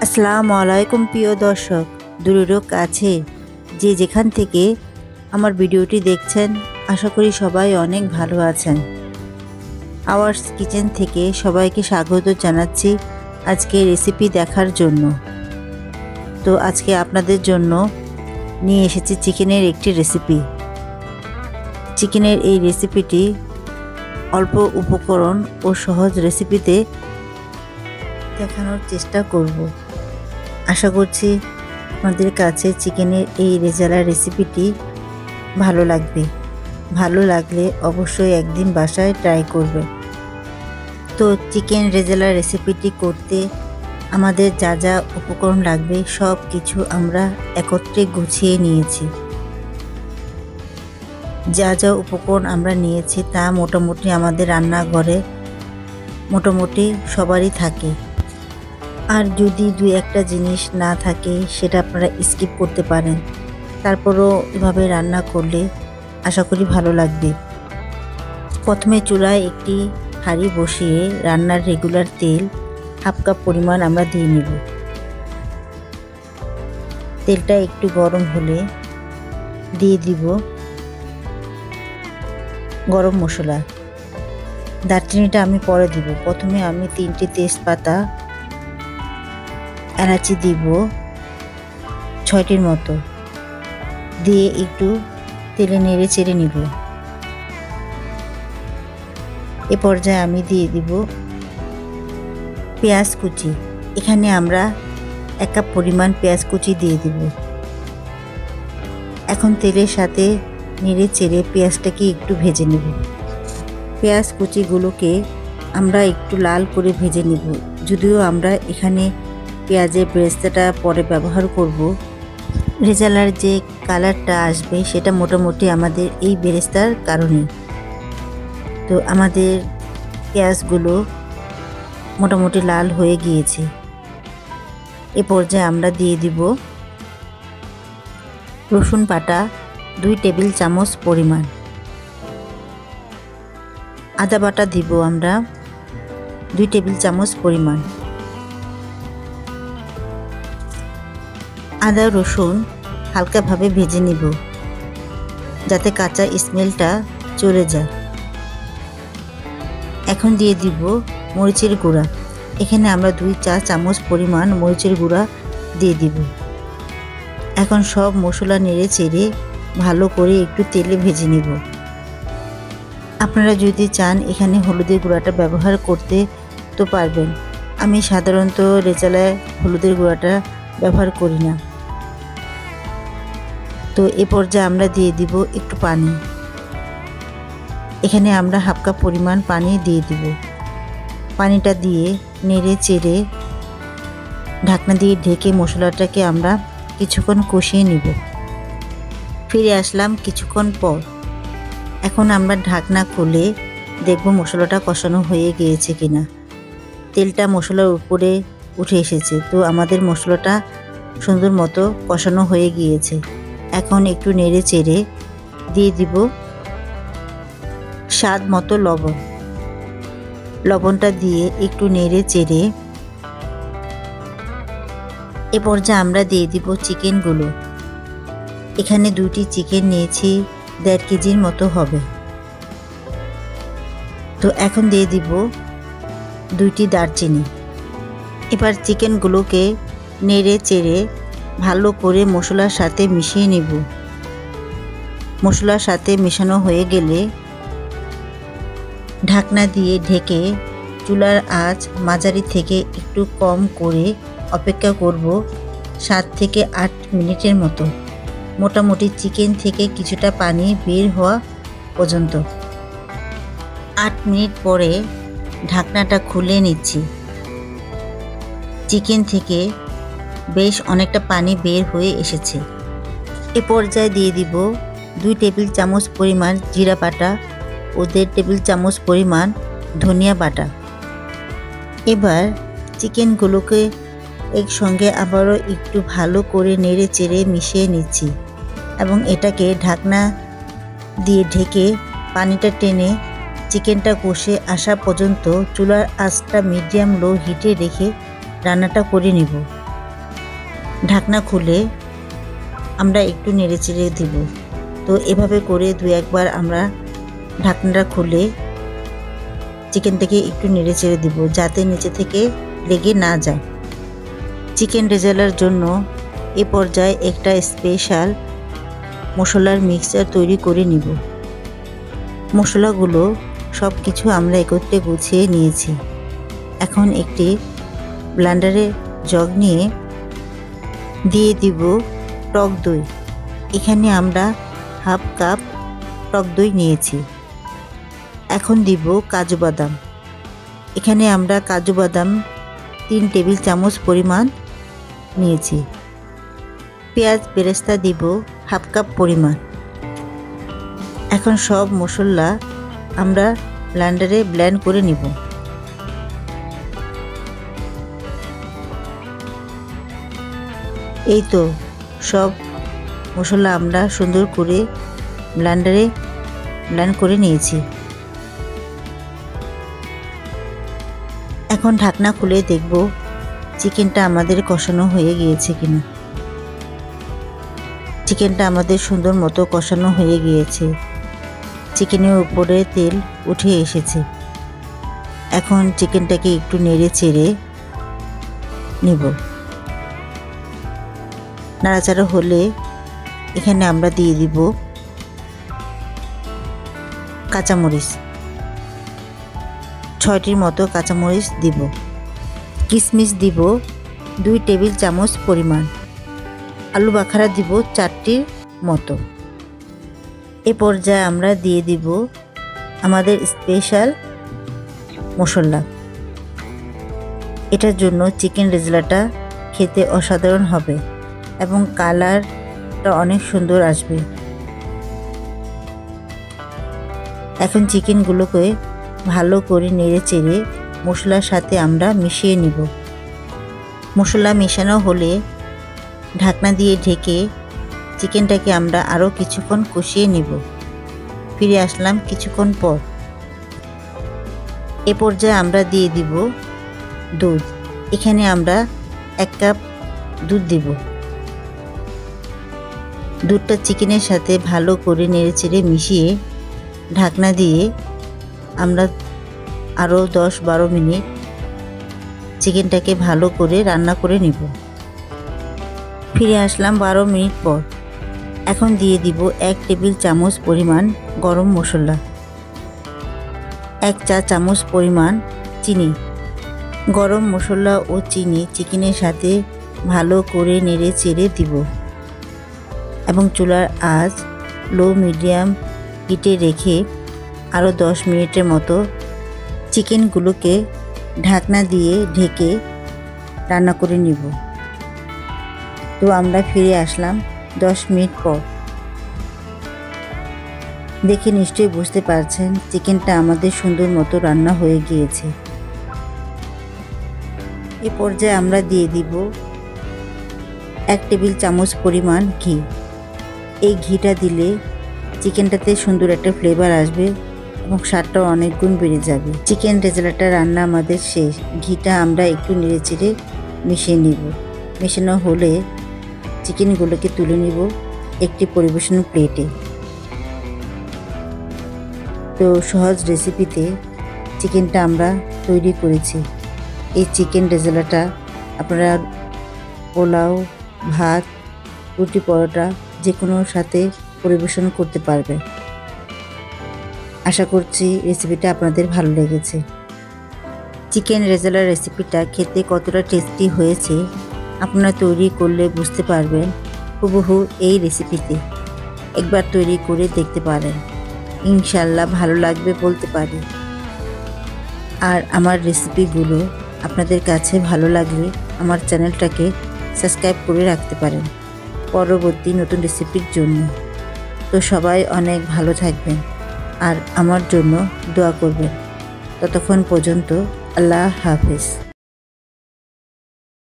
আসসালামু আলাইকুম প্রিয় দর্শক, দূরেরও কাছে যে যেখান থেকে আমার ভিডিওটি দেখছেন, আশা করি সবাই অনেক ভালো আছেন। আওয়ার্স কিচেন থেকে সবাইকে স্বাগত জানাচ্ছি আজকে রেসিপি দেখার জন্য। তো আজকে আপনাদের জন্য নিয়ে এসেছি চিকেনের একটি রেসিপি। চিকেনের এই রেসিপিটি অল্প উপকরণ ও সহজ রেসিপিতে দেখানোর চেষ্টা করব। আশা করছি আপনাদের কাছে চিকেনের এই রেজালা রেসিপিটি ভালো লাগবে। ভালো লাগলে অবশ্যই একদিন বাসায় ট্রাই করবে। তো চিকেন রেজালা রেসিপিটি করতে আমাদের যা যা উপকরণ লাগবে সব কিছু আমরা একত্রে গুছিয়ে নিয়েছি। যা যা উপকরণ আমরা নিয়েছি তা মোটামুটি আমাদের রান্নাঘরে মোটামুটি সবারই থাকে। আর যদি দুই একটা জিনিস না থাকে সেটা আপনারা স্কিপ করতে পারেন। তারপরও এভাবে রান্না করলে আশা করি ভালো লাগবে। প্রথমে চুলায় একটি হাঁড়ি বসিয়ে রান্নার রেগুলার তেল হাফ কাপ পরিমাণ আমরা দিয়ে নেব। তেলটা একটু গরম হলে দিয়ে দিব গরম মশলা। দারচিনিটা আমি পরে দিব। প্রথমে আমি 3টি তেজপাতা, এলাচি দিব 6টির মতো, দিয়ে একটু তেলে নেড়ে চেড়ে নিব। এ পর্যায়ে আমি দিয়ে দিব পেঁয়াজ কুচি। এখানে আমরা 1 কাপ পরিমাণ পেঁয়াজ কুচি দিয়ে দিব। এখন তেলের সাথে নেড়ে চেড়ে পেঁয়াজটাকে একটু ভেজে নেব। পেঁয়াজ কুচিগুলোকে আমরা একটু লাল করে ভেজে নেব। যদিও আমরা এখানে পেঁয়াজের বেরেস্তাটা পরে ব্যবহার করব, রেজালার যে কালারটা আসবে সেটা মোটামুটি আমাদের এই বেরেস্তার কারণে। তো আমাদের পেঁয়াজগুলো মোটামুটি লাল হয়ে গিয়েছে। এ পর্যায়ে আমরা দিয়ে দিব রসুন বাটা 2 টেবিল চামচ পরিমাণ, আদা বাটা দিব আমরা 2 টেবিল চামচ পরিমাণ। আদা রসুন হালকাভাবে ভেজে নিব যাতে কাঁচা স্মেলটা চলে যায়। এখন দিয়ে দিব মরিচের গুঁড়া। এখানে আমরা 2 চা চামচ পরিমাণ মরিচের গুঁড়া দিয়ে দিব। এখন সব মশলা নেড়ে চেড়ে ভালো করে একটু তেলে ভেজে নিব। আপনারা যদি চান এখানে হলুদের গুঁড়াটা ব্যবহার করতে তো পারবেন। আমি সাধারণত রেজালায় হলুদের গুঁড়াটা ব্যবহার করি না। তো এ পর্যায়ে আমরা দিয়ে দিব একটু পানি। এখানে আমরা হাফ কাপ পরিমাণ পানি দিয়ে দিব। পানিটা দিয়ে নেড়ে চেড়ে ঢাকনা দিয়ে ঢেকে মশলাটাকে আমরা কিছুক্ষণ কষিয়ে নিব। ফিরে আসলাম কিছুক্ষণ পর। এখন আমরা ঢাকনা খুলে দেখব মশলাটা কষানো হয়ে গিয়েছে কিনা। তেলটা মশলার উপরে উঠে এসেছে। তো আমাদের মশলাটা সুন্দর মতো কষানো হয়ে গিয়েছে। এখন একটু নেড়ে চেড়ে দিয়ে দিব স্বাদ মতো লবণ। লবণটা দিয়ে একটু নেড়ে চেড়ে এ পর্যায়ে আমরা দিয়ে দিব চিকেনগুলো। এখানে 2টি চিকেন নিয়েছি, 1.5 কেজির মতো হবে। তো এখন দিয়ে দিব 2টি দারচিনি। এবার চিকেনগুলোকে নেড়ে চেড়ে ভালো করে মশলার সাথে মিশিয়ে নেব। মশলার সাথে মেশানো হয়ে গেলে ঢাকনা দিয়ে ঢেকে চুলার আঁচ মাঝারি থেকে একটু কম করে অপেক্ষা করব 7 থেকে 8 মিনিটের মতো। মোটামুটি চিকেন থেকে কিছুটা পানি বের হওয়া পর্যন্ত। 8 মিনিট পরে ঢাকনাটা খুলে নিচ্ছি। চিকেন থেকে বেশ অনেকটা পানি বের হয়ে এসেছে। এ পর্যায়ে দিয়ে দিব 2 টেবিল চামচ পরিমাণ জিরা বাটা ও 1.5 টেবিল চামচ পরিমাণ ধনিয়া বাটা। এবার চিকেনগুলোকে একসঙ্গে আবারও একটু ভালো করে নেড়ে চেড়ে মিশিয়ে নিচ্ছি এবং এটাকে ঢাকনা দিয়ে ঢেকে পানিটা টেনে চিকেনটা কষে আসা পর্যন্ত চুলার আঁচটা মিডিয়াম লো হিটে রেখে রান্নাটা করে নেব। ঢাকনা খুলে আমরা একটু নেড়েচেড়ে দিব। তো এভাবে করে দু একবার আমরা ঢাকনাটা খুলে চিকেনটাকে একটু নেড়েচেড়ে দিব, যাতে নিচে থেকে লেগে না যায়। চিকেন রেজালার জন্য এ পর্যায়ে একটা স্পেশাল মশলার মিক্সচার তৈরি করে নিব। মশলাগুলো সব কিছু আমরা একত্রে গুছিয়ে নিয়েছি। এখন একটি ব্লেন্ডারে জগ নিয়ে দিয়ে দিব টক দই। এখানে আমরা হাফ কাপ টক দই নিয়েছি। এখন দিব কাজু বাদাম। এখানে আমরা কাজু বাদাম 3 টেবিল চামচ পরিমাণ নিয়েছি। পেঁয়াজ বেরেস্তা দিব হাফ কাপ পরিমাণ। এখন সব মশলা আমরা ব্লেন্ডারে ব্লেন্ড করে নিব। এই তো সব মশলা আমরা সুন্দর করে ব্লেন্ডারে ব্লেন্ড করে নিয়েছি। এখন ঢাকনা খুলে দেখব চিকেনটা আমাদের কষানো হয়ে গিয়েছে কিনা। চিকেনটা আমাদের সুন্দর মতো কষানো হয়ে গিয়েছে। চিকেনের উপরে তেল উঠে এসেছে। এখন চিকেনটাকে একটু নেড়ে চেড়ে নিব। নাড়াচাড়া হলে এখানে আমরা দিয়ে দিব কাঁচামরিচ, 6টির মতো কাঁচামরিচ দিব। কিশমিশ দিব 2 টেবিল চামচ পরিমাণ। আলু বাখারা দিব 4টির মতো। এ পর্যায়ে আমরা দিয়ে দিব আমাদের স্পেশাল মশলা। এটার জন্য চিকেন রেজালাটা খেতে অসাধারণ হবে এবং কালারটা অনেক সুন্দর আসবে। এখন চিকেনগুলোকে ভালো করে নেড়ে চেড়ে মশলার সাথে আমরা মিশিয়ে নিব। মশলা মেশানো হলে ঢাকনা দিয়ে ঢেকে চিকেনটাকে আমরা আরও কিছুক্ষণ কষিয়ে নিব। ফিরে আসলাম কিছুক্ষণ পর। এ পর্যায়ে আমরা দিয়ে দিব দুধ। এখানে আমরা 1 কাপ দুধ দিব। দুধটা চিকেনের সাথে ভালো করে নেড়েচেড়ে মিশিয়ে ঢাকনা দিয়ে আমরা আরও 10-12 মিনিট চিকেনটাকে ভালো করে রান্না করে নিব। ফিরে আসলাম 12 মিনিট পর। এখন দিয়ে দিব 1 টেবিল চামচ পরিমাণ গরম মশলা, 1 চা চামচ পরিমাণ চিনি। গরম মশলা ও চিনি চিকেনের সাথে ভালো করে নেড়ে চেড়ে দিব এবং চুলার আঁচ লো মিডিয়াম হিটে রেখে আরও 10 মিনিটের মতো চিকেনগুলোকে ঢাকনা দিয়ে ঢেকে রান্না করে নিব। তো আমরা ফিরে আসলাম 10 মিনিট পর। দেখে নিশ্চয়ই বুঝতে পারছেন চিকেনটা আমাদের সুন্দর মতো রান্না হয়ে গিয়েছে। এ পর্যায়ে আমরা দিয়ে দিব 1 টেবিল চামচ পরিমাণ ঘি। এই ঘিটা দিলে চিকেনটাতে সুন্দর একটা ফ্লেভার আসবে এবং স্বাদটাও অনেক গুণ বেড়ে যাবে। চিকেন রেজালাটা রান্না আমাদের শেষ। ঘিটা আমরা একটু নেড়েচেড়ে মিশিয়ে নিব। মেশানো হলে চিকেনগুলোকে তুলে নিব একটি পরিবেশন প্লেটে। তো সহজ রেসিপিতে চিকেনটা আমরা তৈরি করেছি। এই চিকেন রেজালাটা আপনারা পোলাও, ভাত, রুটি, পরোটা যে কোনোর সাথে পরিবেশন করতে পারবেন। আশা করছি রেসিপিটা আপনাদের ভালো লেগেছে। চিকেন রেজালার রেসিপিটা খেতে কতটা টেস্টি হয়েছে আপনারা তৈরি করলে বুঝতে পারবেন। হুবহু এই রেসিপিতে একবার তৈরি করে দেখতে পারেন, ইনশাল্লাহ ভালো লাগবে বলতে পারি। আর আমার রেসিপিগুলো আপনাদের কাছে ভালো লাগলে আমার চ্যানেলটাকে সাবস্ক্রাইব করে রাখতে পারেন পরবর্তী নতুন রেসিপির জন্য। তো সবাই অনেক ভালো থাকবেন আর আমার জন্য দোয়া করবেন। ততক্ষণ পর্যন্ত আল্লাহ হাফেজ।